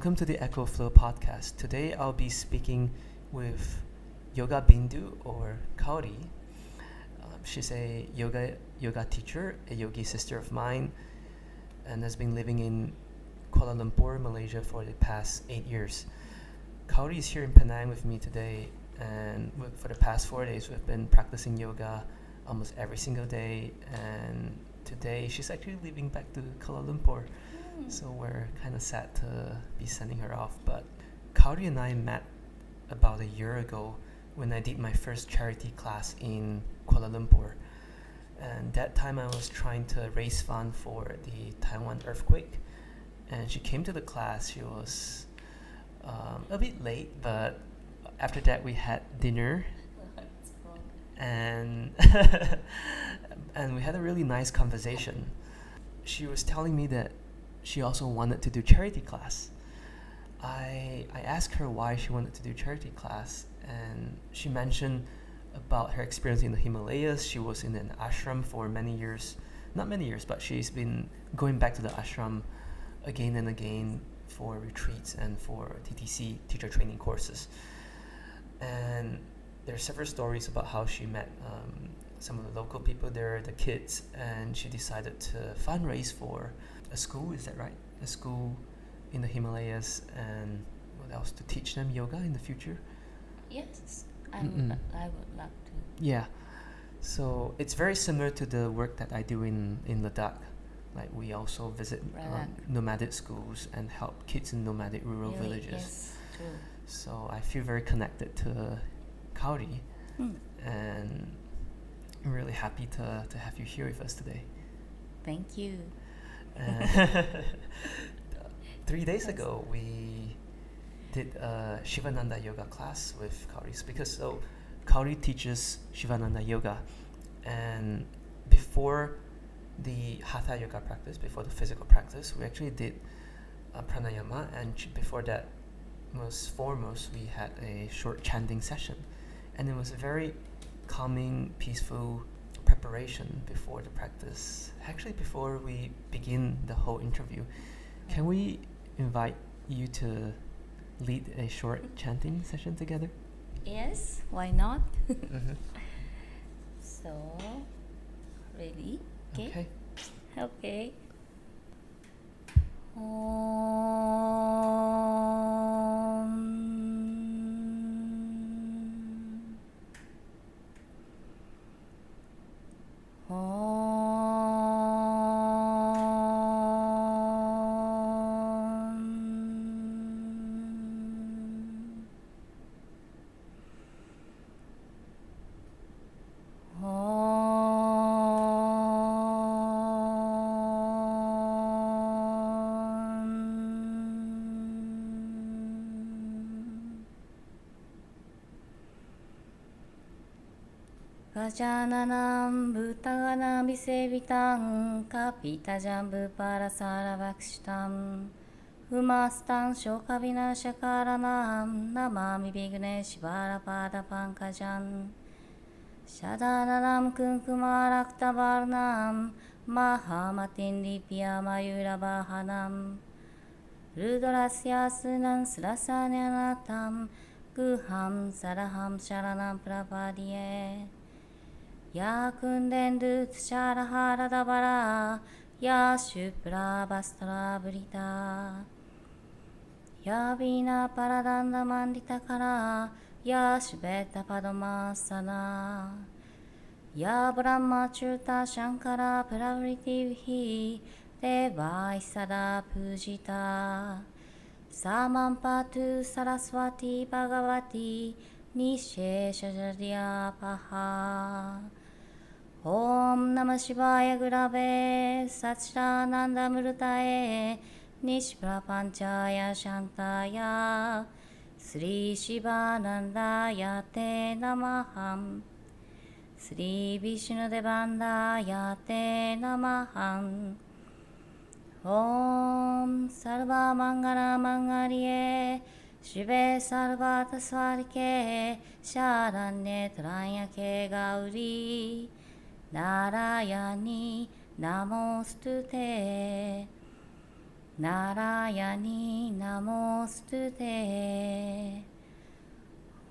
welcome to the Echo Flow podcast. Today I'll be speaking with Yoga Bindu or Kaori. She's a yoga teacher, a yogi sister of mine, and has been living in Kuala Lumpur, Malaysia for the past 8 years. Kaori is here in Penang with me today, and for the past 4 days we've been practicing yoga almost every single day, and today she's actually leaving back to Kuala Lumpur. So we're kind of sad to be sending her off, but Kaori and I met about a year ago when I did my first charity class in Kuala Lumpur. And that time I was trying to raise funds for the Taiwan earthquake, and she came to the class. She was a bit late, but after that we had dinner and and we had a really nice conversation. She was telling me that she also wanted to do charity class. I asked her why she wanted to do charity class, and she mentioned about her experience in the Himalayas. She was in an ashram for many years, not many years, but she's been going back to the ashram again and again for retreats and for TTC, teacher training courses. And there are several stories about how she met some of the local people there, the kids, and she decided to fundraise for a school, is that right? A school in the Himalayas, and what else? To teach them yoga in the future? Yes, I would love to. Yeah. So it's very similar to the work that I do in Ladakh. Like we also visit nomadic schools and help kids in nomadic rural villages. Yes, true. So I feel very connected to Kaori, and I'm really happy to have you here with us today. Thank you. 3 days ago, we did a Sivananda Yoga class with Kaori, because Kaori teaches Sivananda Yoga, and before the Hatha Yoga practice, before the physical practice, we actually did pranayama, and before that, most foremost, we had a short chanting session, and it was a very calming, peaceful preparation before the practice. Actually, before we begin the whole interview, can we invite you to lead a short chanting session together? Yes, why not? So, ready? Okay. Okay. Gajananam bhutaganam visevitam kapitajam bhuparasaravakshtam Umastam shokavinashakaranam namami vignesvarapada pankajam Shadananam kunkumaraktavarnam mahamatin dipya mayuravahanam Rudrasya sunan srasanyanatam guham saraham sharanam prapadye Ya kundendu tsharahara dabara Ya shupra bastra brita Ya vina paradanda mandita kara Ya shveta padmasana Ya brahma chuta shankara pravriti Devai sada pujita Samampatu saraswati bhagavati Nisheshajadya paha Om Namah Shivaya Gurave Satchidananda Murtaye Nishprapanchaya Shantaya Sri Shivanandaya Te Namaham Sri Vishnudevandaya Te Namaham Om Sarva Mangala Mangalye Shive Sarvata Swarike Sharanye Trayake Gauri Narayani Namostute Narayani Namostute Om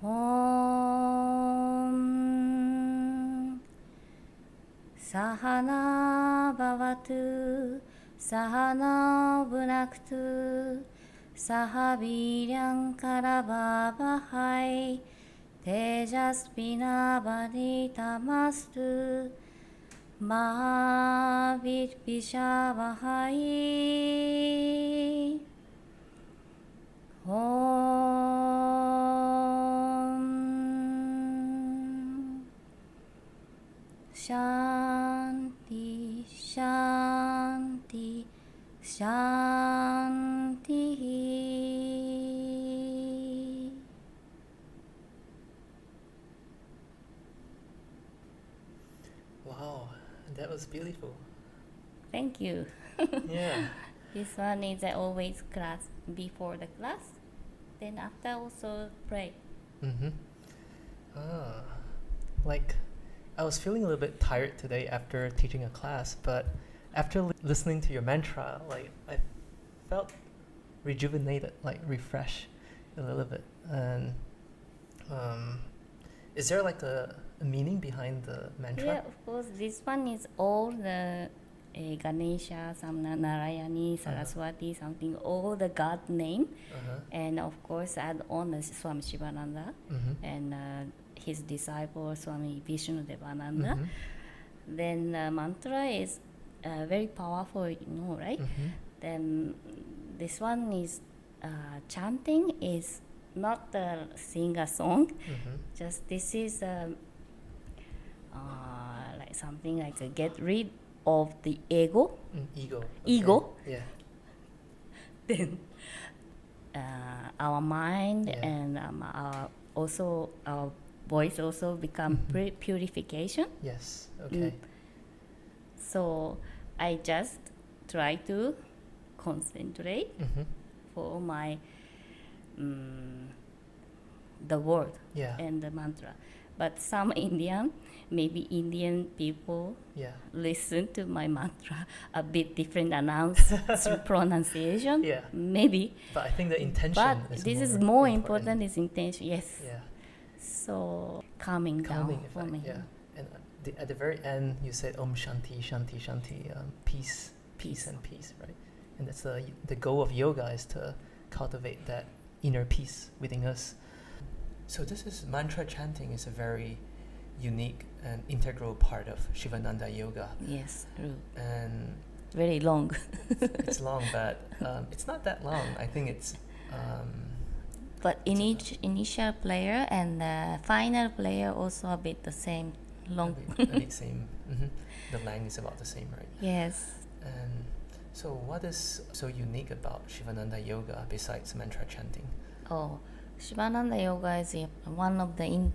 Sahana Bhavatu Sahana Bhunaktu Sahaviryam Karavavahai Tejaspina Vaditamastu Mahavishvavahai Om Shanti Shanti Shanti. Wow, that was beautiful. Thank you. Yeah. This one is always class before the class. Then after also pray. Mm-hmm. Ah, like I was feeling a little bit tired today after teaching a class, but after listening to your mantra, like I felt rejuvenated, like refreshed a little bit. And is there like a meaning behind the mantra? Yeah, of course. This one is all the Ganesha, Narayani, Saraswati, something, all the God name. And of course, add on the Swami Sivananda and his disciple Swami Vishnu Devananda. Then mantra is very powerful, you know, right? Then this one is chanting is not sing a song. Just this is like something like get rid of the ego. Ego. Ego. Yeah. Then our mind and our voice also become purification. Yes. Okay. So I just try to concentrate for my the word and the mantra. But some maybe Indian people listen to my mantra a bit different pronunciation. Yeah. Maybe. But I think the intention but is this more is more important is intention. Yes. Yeah. So calming down effect, for me. Yeah. And at the very end, you said Om Shanti, Shanti, Shanti, peace, peace, and peace, right? And that's the goal of yoga is to cultivate that inner peace within us. So this is mantra chanting is a very unique and integral part of Sivananda Yoga. Yes, true. And very long. It's long, but it's not that long. I think it's. But in each initial player and the final player also a bit the same long. A bit same. The length is about the same, right? Yes. And so, what is so unique about Sivananda Yoga besides mantra chanting? Oh, Sivananda Yoga is one of the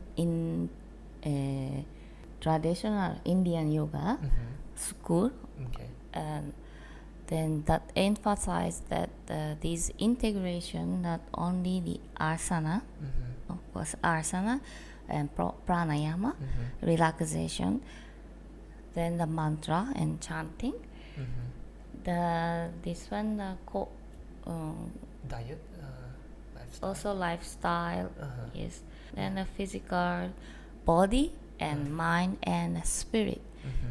traditional Indian yoga school. Okay. And then that emphasize that this integration, not only the asana, of course asana and pranayama, relaxation, then the mantra and chanting. This one diet, lifestyle. Also lifestyle, yes. Then the physical body and mind and spirit.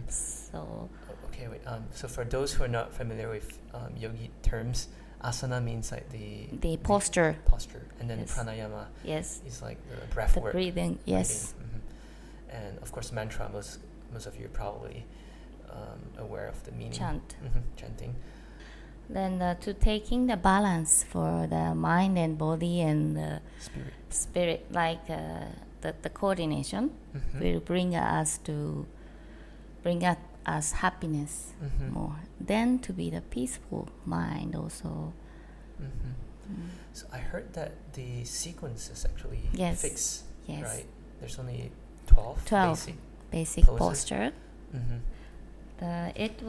So okay, wait. So for those who are not familiar with yogi terms, asana means like the posture. And then pranayama is like the breath work. Breathing, yes. And of course, mantra. Most of you are probably aware of the meaning. Chanting. Then to taking the balance for the mind and body and spirit, like the coordination will bring us happiness more. Then to be the peaceful mind also. So I heard that the sequence is actually fixed, right? There's only 12 basic posture. It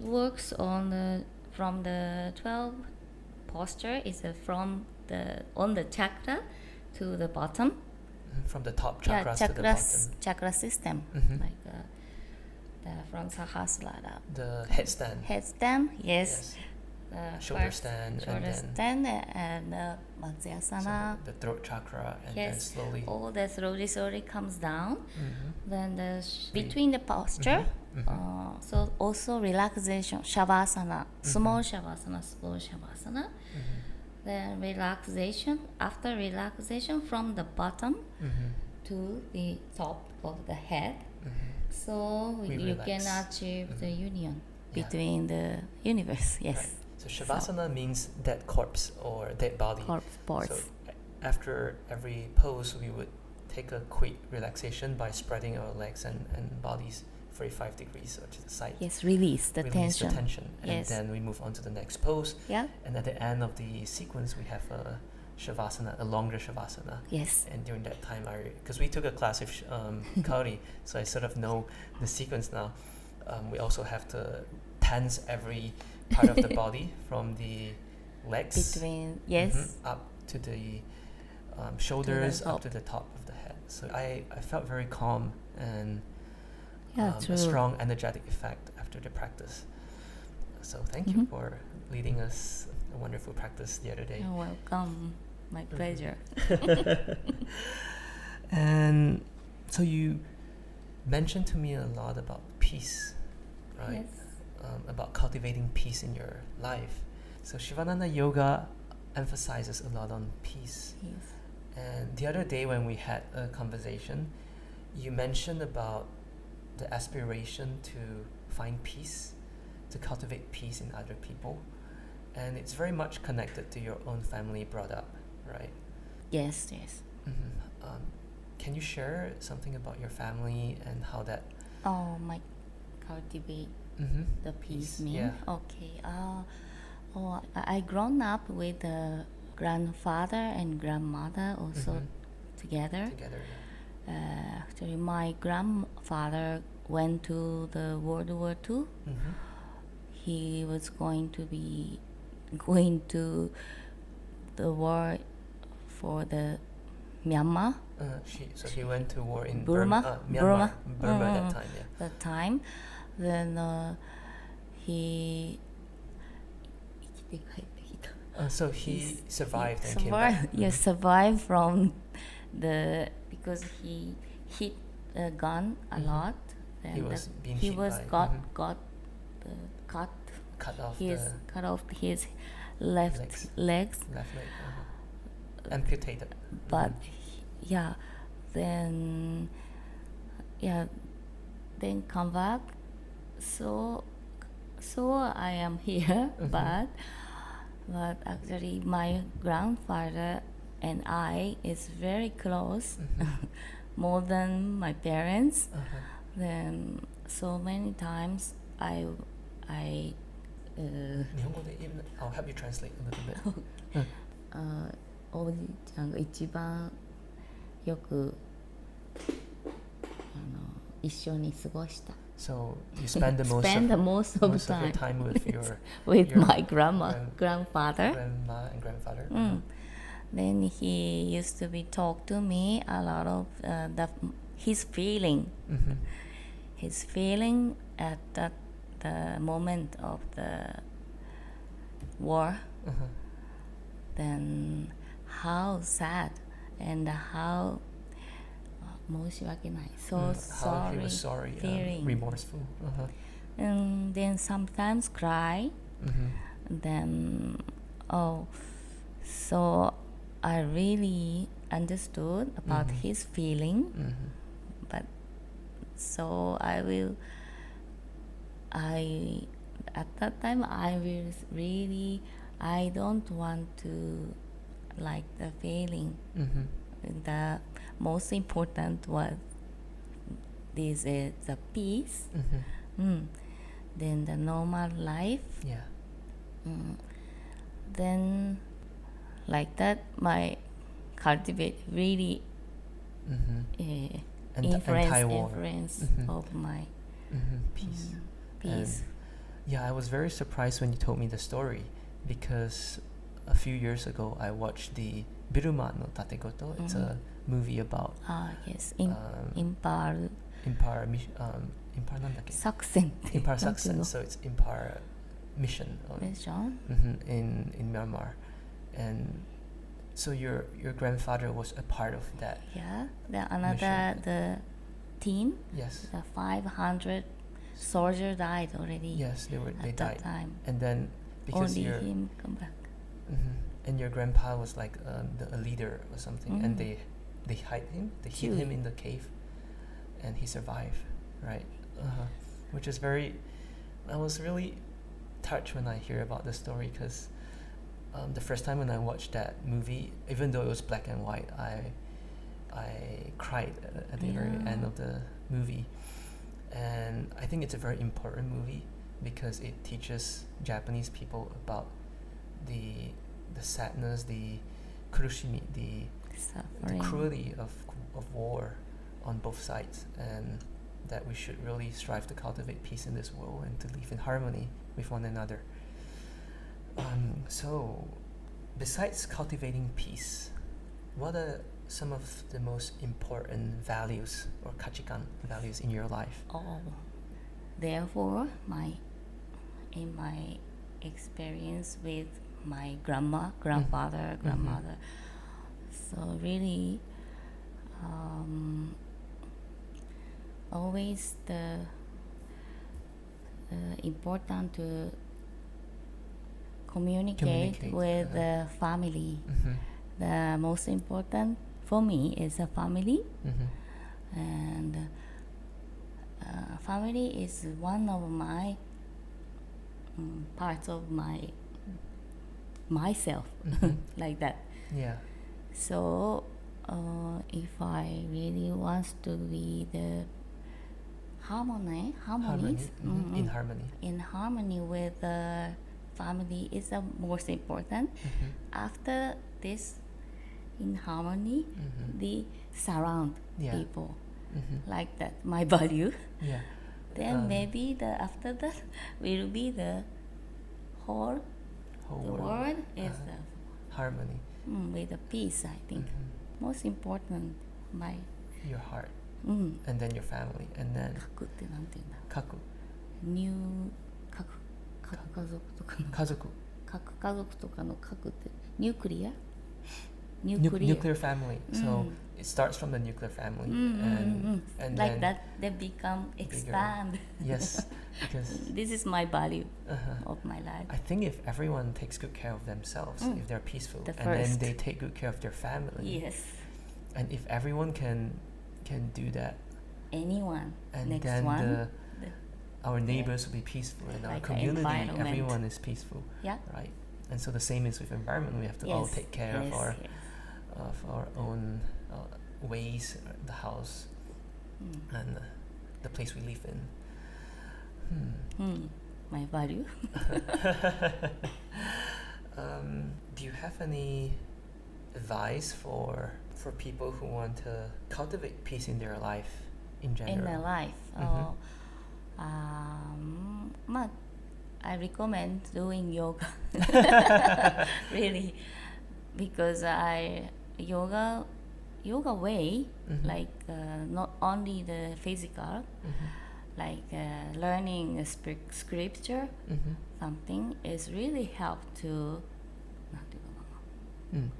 works on from the 12 posture is from on the chakra to the bottom. From the top chakras to the bottom. Chakra system, like from Sahasrara. The headstand. Headstand, yes. shoulder first stand, shoulder and then stand and Matsyasana. so the throat chakra, and then Yes, slowly. all that slowly comes down. Mm-hmm. Then between the posture, so also relaxation, shavasana, small shavasana, slow shavasana. Then relaxation, after relaxation from the bottom to the top of the head. So you can achieve the union between the universe. Yes. Right. So shavasana means dead corpse or dead body. Corpse. So after every pose, we would take a quick relaxation by spreading our legs and bodies 45 degrees to the side. Yes, release the release tension. the tension. And Yes. then we move on to the next pose. Yeah. And at the end of the sequence, we have a shavasana, a longer shavasana. Yes. And during that time, because we took a class of Kaori, so I sort of know the sequence now. We also have to tense every part of the body from the legs Between up to the shoulders, up to the top of the head. So I felt very calm and a strong energetic effect after the practice. So thank you for leading us a wonderful practice the other day. You're welcome. My pleasure. And so you mentioned to me a lot about peace, right? Yes. About cultivating peace in your life. So Sivananda Yoga emphasizes a lot on peace. Yes. And the other day when we had a conversation, you mentioned about the aspiration to find peace, to cultivate peace in other people. And it's very much connected to your own family brought up, right? Yes. Can you share something about your family and how that... Oh, my cultivate the peace mean? Yeah. Okay. I grown up with the grandfather and grandmother also together. Actually, my grandfather went to the World War II. He was going to the war for the Myanmar. So he went to war in Burma. Myanmar, Burma at that time, yeah. That time, then he. So he survived and survived, came back. Yes, survived from because he hit a gun a lot. Then He was being he hit was by, cut cut off cut off his left legs. left leg, amputated. But then come back. So I am here, but actually my grandfather and I is very close, more than my parents. Then so many times I'll help you translate a little bit. おじいちゃんが一番よく一緒に過ごした。 So you spend the most most of your time time with your with your my grandfather. grandma and grandfather. Then he used to be talk to me a lot of his feeling at the moment of the war. Then how sad and how 申し訳ない so How he was sorry, feeling. remorseful. And then sometimes cry. Then so I really understood about his feeling. But so at that time I don't want to like the feeling. The most important was this is the peace. Then the normal life. Then like that my cultivate really influence of my peace. Peace. I was very surprised when you told me the story, because a few years ago I watched the Biruma no Tategoto. It's a movie about yes, Empire Empire なんだっけ? Success. Empire Success. So it's Empire mission in Myanmar, and so your grandfather was a part of that. Yeah, the team. Yes. The 500 soldiers died already. Yes, they died. That time. And then because only him come back. And your grandpa was like a leader or something, and they hid him. They hid him in the cave, and he survived, right? Which is very. I was really touched when I hear about the story, because the first time when I watched that movie, even though it was black and white, I cried at the very end of the movie, and I think it's a very important movie because it teaches Japanese people about the sadness, the kurushimi, the cruelty of war on both sides, and that we should really strive to cultivate peace in this world and to live in harmony with one another. So, besides cultivating peace, what are some of the most important values or kachikan values in your life? Therefore, in my experience with my grandfather, so really, always the important to communicate with the family. The most important for me is a family, and family is one of my parts of myself, like that. Yeah. So if I really want to be the in harmony with the family is the most important. After this, in harmony, the surround people, like that. My value. Yeah. Then maybe after that will be the whole world is the harmony. With the peace, I think. Most important, your heart, and then your family, and then 核ってなんて言うんだ。核。家族とかの核ってニュークリア nuclear family. So it starts from the nuclear family, and like then that they become expand. Yes, because this is my value of my life. I think if everyone takes good care of themselves, if they're peaceful, and then they take good care of their family. Yes. And if everyone can do that, anyone, and next then one, our neighbors will be peaceful, and like our community, everyone is peaceful. Yeah. Right. And so the same is with environment. We have to all take care of our own ways, the house, and the place we live in. My value. Do you have any advice for people who want to cultivate peace in their life in general? In their life, I recommend doing yoga. Really, because yoga way, like not only the physical, like learning scripture, something is really help to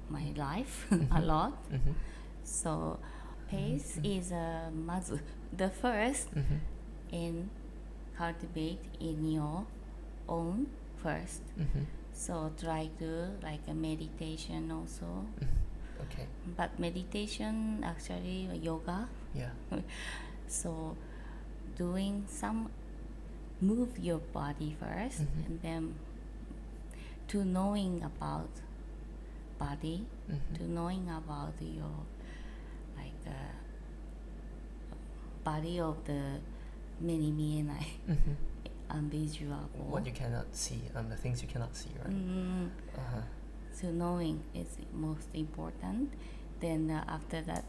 my life a lot. So peace is the first in cultivate in your own first. So try to like a meditation also. Okay. But meditation actually yoga. Yeah. So doing some move your body first, and then to knowing about body, to knowing about your like body of the many mienai, unvisual. What you cannot see, the things you cannot see, right? So knowing is most important. Then after that,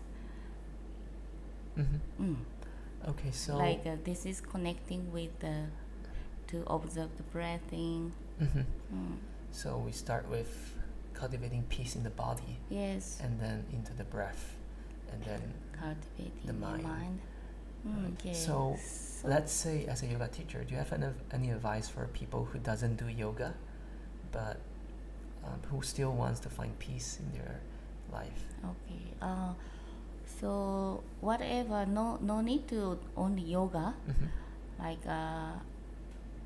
okay, so like this is connecting with to observe the breathing. So we start with cultivating peace in the body. Yes. And then into the breath, and then cultivating the mind. Yes. So also. Let's say, as a yoga teacher, do you have any advice for people who doesn't do yoga, but who still wants to find peace in their life? Okay. So whatever, no need to only yoga, like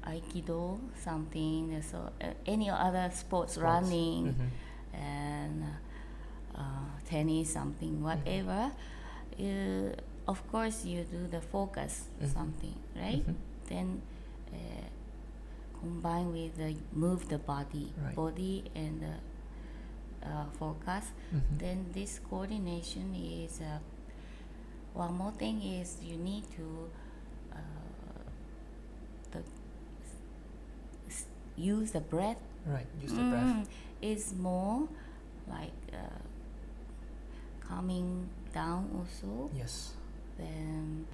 aikido, something. So any other sports, running, and tennis, something, whatever. Of course, you do the focus, something, right? Then combine with the move the body, and focus. Then this coordination is one more thing is you need to use the breath. Right, use the breath. Is more like coming down also. Yes. Then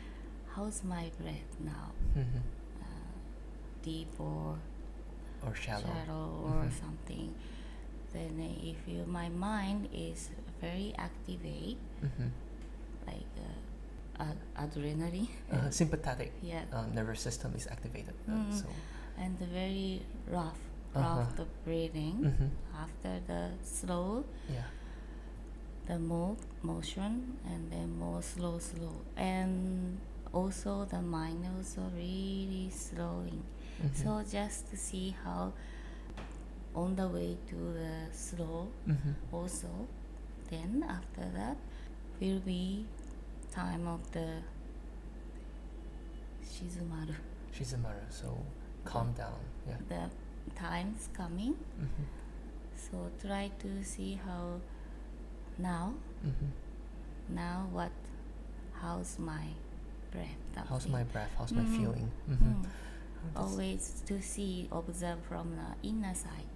how's my breath now? Deep or shallow, or something. Then if my mind is very activate, like adrenaline, sympathetic yeah, nervous system is activated. So and the very rough the breathing after the slow, the motion, and then more slow, and also the mind also really slowing. So just to see how on the way to the slow also. Then after that will be time of the shizumaru. So calm down. Yeah. The time's coming. So try to see how now how's my breath? How's my breath? How's my feeling? Always to observe from the inner side.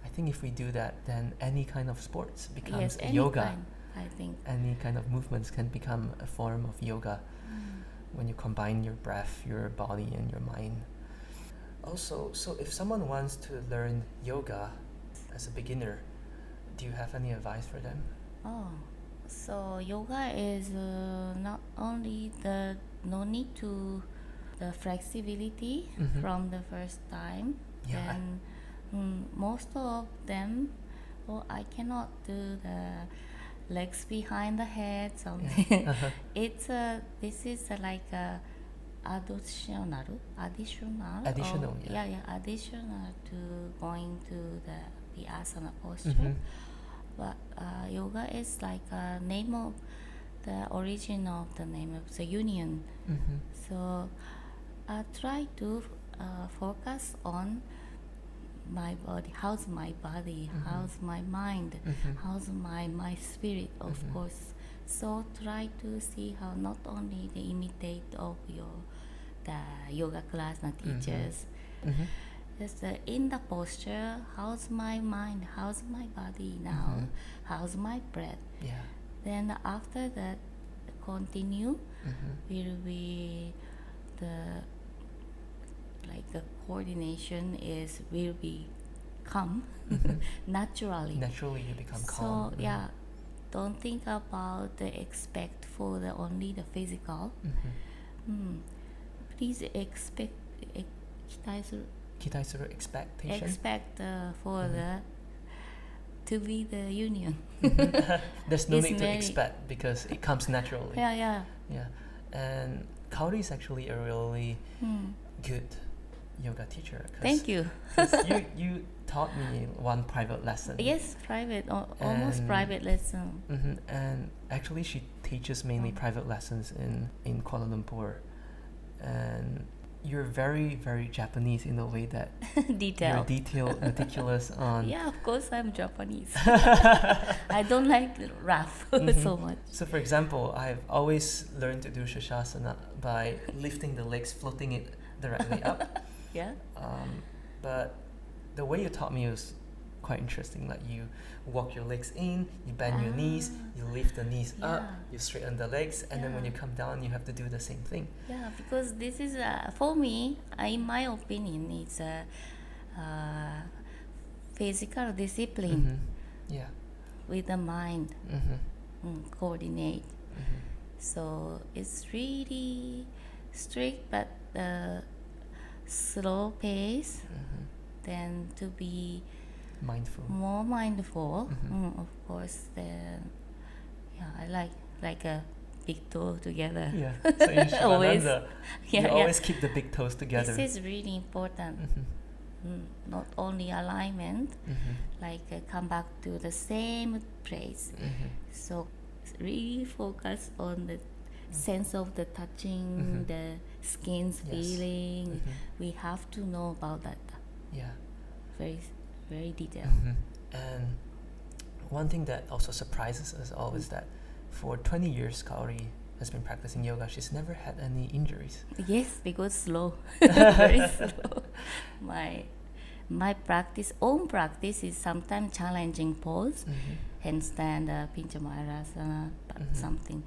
I think if we do that, then any kind of sports becomes any yoga. Kind, I think any kind of movements can become a form of yoga when you combine your breath, your body, and your mind. Also, so if someone wants to learn yoga as a beginner, do you have any advice for them? So yoga is not only no need to the flexibility from the first time. Then most of them, I cannot do the legs behind the head, something. It's this is like a additional, additional to going to the asana posture. But yoga is like a name of the origin of the name of the union. So try to focus on my body. How's my body? How's my mind? How's my spirit? Of course. So try to see how not only the imitate of the yoga class and teachers. Just in the posture, how's my mind? How's my body now? How's my breath? Then after that, continue will be the coordination will be come naturally. Naturally, you become calm. So don't think about the expect for the only the physical. Please expect expectation. Expect for the to be the union. There's no need to expect because it comes naturally. Yeah. And Kaori is actually a really good yoga teacher. Thank you. you taught me one private lesson. Yes, private, almost private lesson. And actually, she teaches mainly private lessons in Kuala Lumpur. And you're very, very Japanese in the way that you're detailed, meticulous on. Yeah, of course, I'm Japanese. I don't like rough so much. So, for example, I've always learned to do Shasana by lifting the legs, floating it directly up. Yeah. But the way you taught me was quite interesting. Like you walk your legs in, you bend your knees, you lift the knees up, you straighten the legs, and then when you come down, you have to do the same thing. Yeah, because this is for me, in my opinion, it's a physical discipline. With the mind, coordinate. So it's really strict, but slow pace. Then to be more mindful. Of course, then I like a big toe together. Yeah. So in Sivananda, you always yeah. keep the big toes together. This is really important. Not only alignment, like come back to the same place. So really focus on the sense of the touching, the skin's feeling. We have to know about that. Yeah. Very, very detailed. And one thing that also surprises us all is that for 20 years, Kaori has been practicing yoga. She's never had any injuries. Yes, because slow, very slow. My own practice is sometimes challenging pose, handstand, pincha mayurasana, something.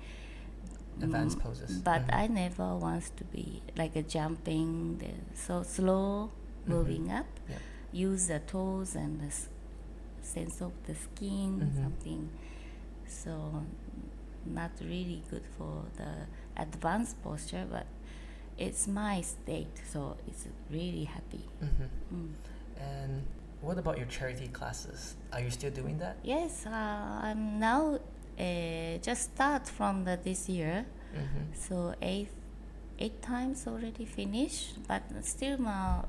Advanced poses. But I never want to be like a jumping, so slow, moving up. Yeah. Use the toes and the sense of the skin, something. So not really good for the advanced posture, but it's my state, so it's really happy. And what about your charity classes? Are you still doing that? Yes, I'm now just start from this year, so eight times already finished, but still my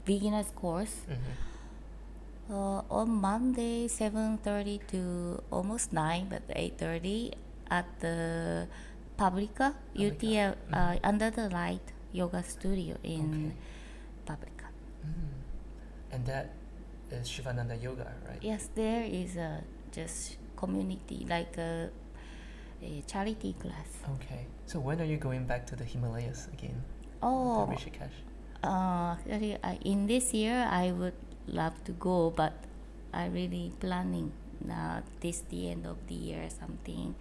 beginner's course. On Monday 7:30 to almost 9, but 8:30 at the Publica UTL under the light yoga studio in Publica. And that is Sivananda Yoga, right? Yes, there is just community, like a charity class. Okay. So when are you going back to the Himalayas again? Oh, To Rishikesh? Actually, in this year I would love to go, but I really planning this the end of the year something.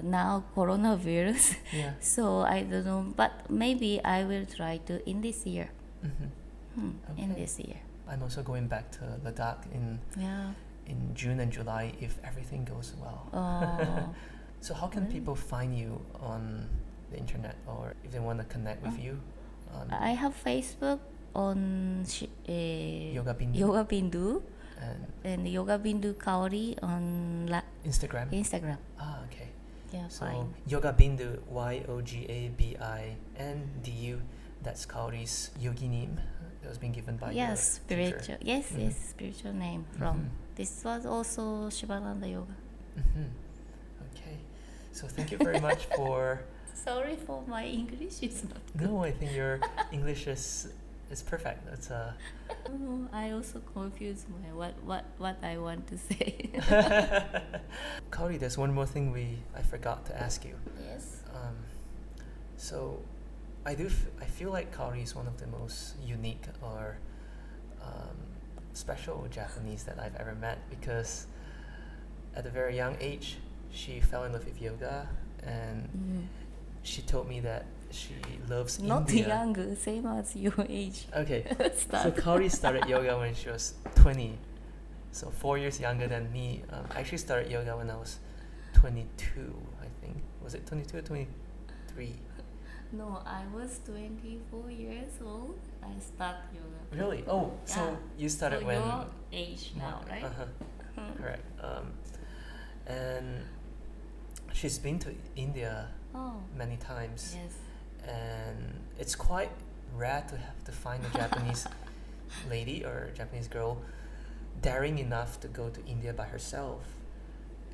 Now coronavirus, so I don't know, but maybe I will try to in this year. In this year. I'm also going back to Ladakh in June and July if everything goes well. So how can people find you on the internet, or if they want to connect with you? I have Facebook on Yoga Bindu. Yoga Bindu and Yoga Bindu Kaori on Instagram. Ah, okay. Yeah, so fine. Yoga Bindu, YOGABINDU. That's Kaori's yogi name that was being given by your spiritual. teacher. Yes, spiritual name from. This was also Sivananda Yoga. Okay, so thank you very much for. Sorry for my English. It's not good. No, I think your English is perfect. It's I also confuse what I want to say. Kaori, there's one more thing I forgot to ask you. Yes. So I feel like Kaori is one of the most unique or special Japanese that I've ever met, because at a very young age she fell in love with yoga, and she told me that she loves Not India. younger, same as your age. Okay, so Kaori started yoga when she was 20, so 4 years younger than me. I actually started yoga when I was 22, I think. Was it 22 or 23? No, I was 24 years old. I started yoga. Really? Oh, so you started so when... your age now, right? Correct. And she's been to India many times. Yes. And it's quite rare to have to find a Japanese lady or Japanese girl daring enough to go to India by herself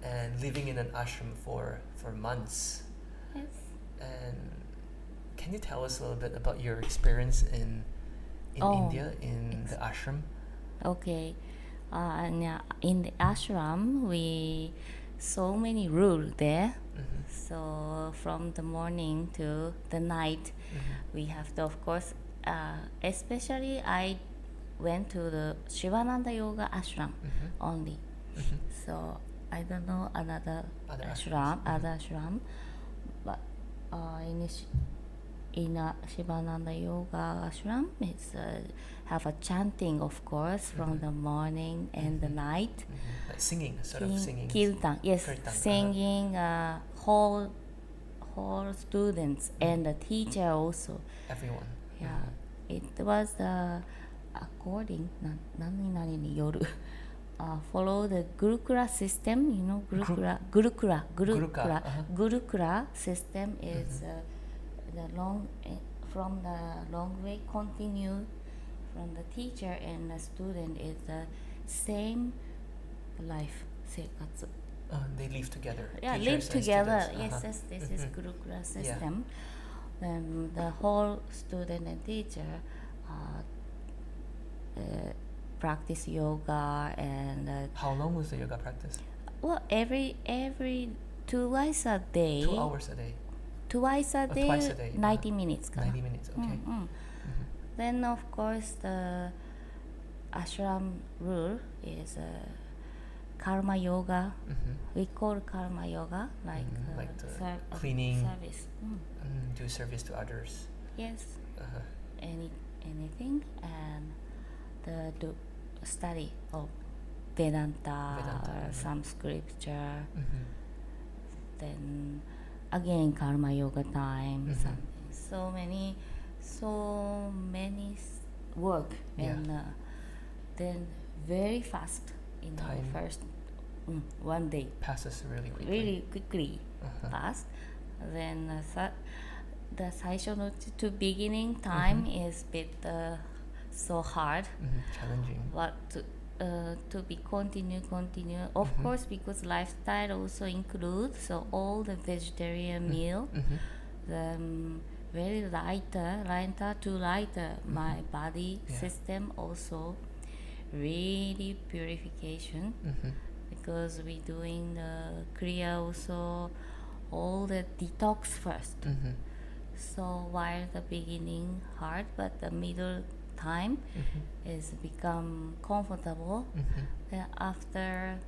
and living in an ashram for months. Yes. And can you tell us a little bit about your experience in India, in the ashram? Okay. In the ashram, we so many rules there. So from the morning to the night, we have to, of course, especially I went to the Sivananda Yoga Ashram only. So I don't know other ashram, but in a Sivananda Yoga Ashram, it's have a chanting, of course, from the morning and the night. Like singing, sort of singing. Kirtan, yes, Kirtan, singing whole whole students and the teacher also. Everyone. Yeah, it was according 何々による follow the Gurukula system. You know Gurukula Gurukula system is the long from the long way continue from the teacher and the student is the same life 生活. They live together. Yeah, teachers live and together. students. Yes, this is Gurukula system. Then the whole student and teacher practice yoga and How long was the yoga practice? well every twice a day. 2 hours a day. Twice a day. Twice a day. 90 minutes. 90 minutes. Okay. Then of course the ashram rule is karma yoga. We call karma yoga like the cleaning, service. do service to others. Yes. Anything and the study of Vedanta. Some scripture. Then again karma yoga time. Something. So many work and then very fast in the first one day. Passes really quickly. Fast. Then the 最初の to beginning time is bit so hard. Challenging. But to be continue. Of course, because lifestyle also includes so all the vegetarian meal. Very lighter to lighter. My body system also really purification because we doing the kriya also all the detox first. So while the beginning hard, but the middle time is become comfortable. Then after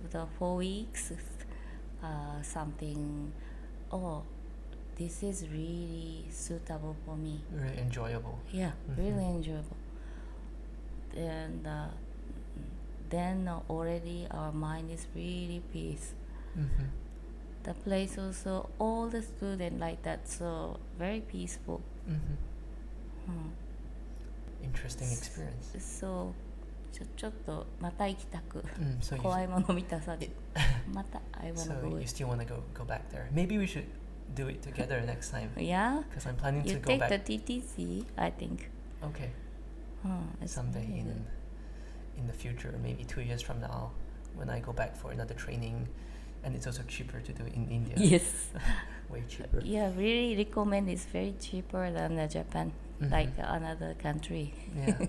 the 4 weeks, something. This is really suitable for me. Really enjoyable. Yeah, really enjoyable. And then already our mind is really peace. The place also, all the students like that, so very peaceful. Interesting experience. So ちょっとまた行きたく So 怖いもの見たさでまた I wanna so go. you still want to go back there. Maybe we should do it together next time. Yeah. Because I'm planning You to go take back. the TTC, I think. Okay. It's Someday really good. in the future, maybe 2 years from now, when I go back for another training, and it's also cheaper to do it in India. Yes. Way cheaper. Yeah, really recommend. It's very cheaper than Japan, like another country. Yeah.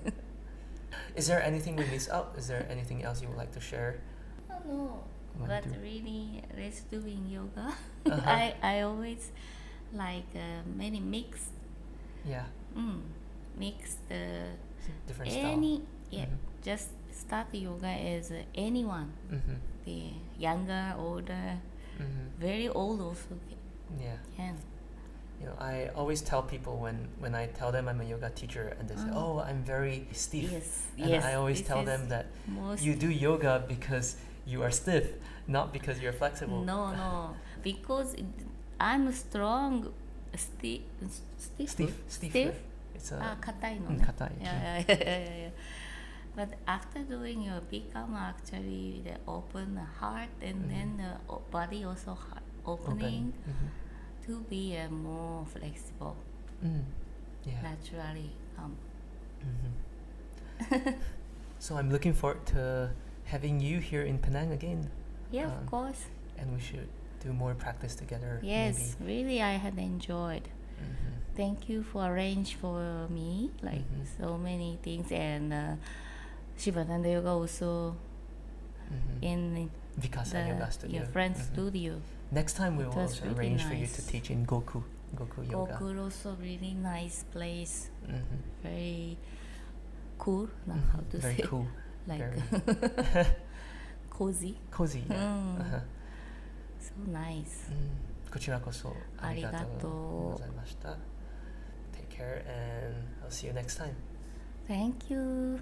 Is there anything we miss out? Is there anything else you would like to share? No, Want but to- really, let's doing yoga. I always like many mixed Different style. any just start yoga as anyone, the younger, older, very old also Yeah. can. You know, I always tell people when I tell them I'm a yoga teacher and they say, "Oh, I'm very stiff." Yes, And yes. I always this tell is them that most you do yoga because you are stiff, not because you're flexible. no, because I'm strong, stiff. Stiff. It's a 硬いのね。硬い。 Yeah. But after doing you become actually the open the heart and then the body also opening to be more flexible. Yeah. Naturally come. So I'm looking forward to having you here in Penang again. Yeah, of course. And we should do more practice together. Yes, really I had enjoyed. Maybe. Thank you for arrange for me like so many things and Sivananda Yoga also in Vikasa Yoga Studio. your friend's studio. Next time we It will was also really arrange for you nice. to teach in Goku Yoga. Goku also really nice place. Very cool. How to Very say? cool. Like Very cozy. cozy. Yeah. So nice. こちらこそありがとうありがとうございました。Take care and I'll see you next time. Thank you.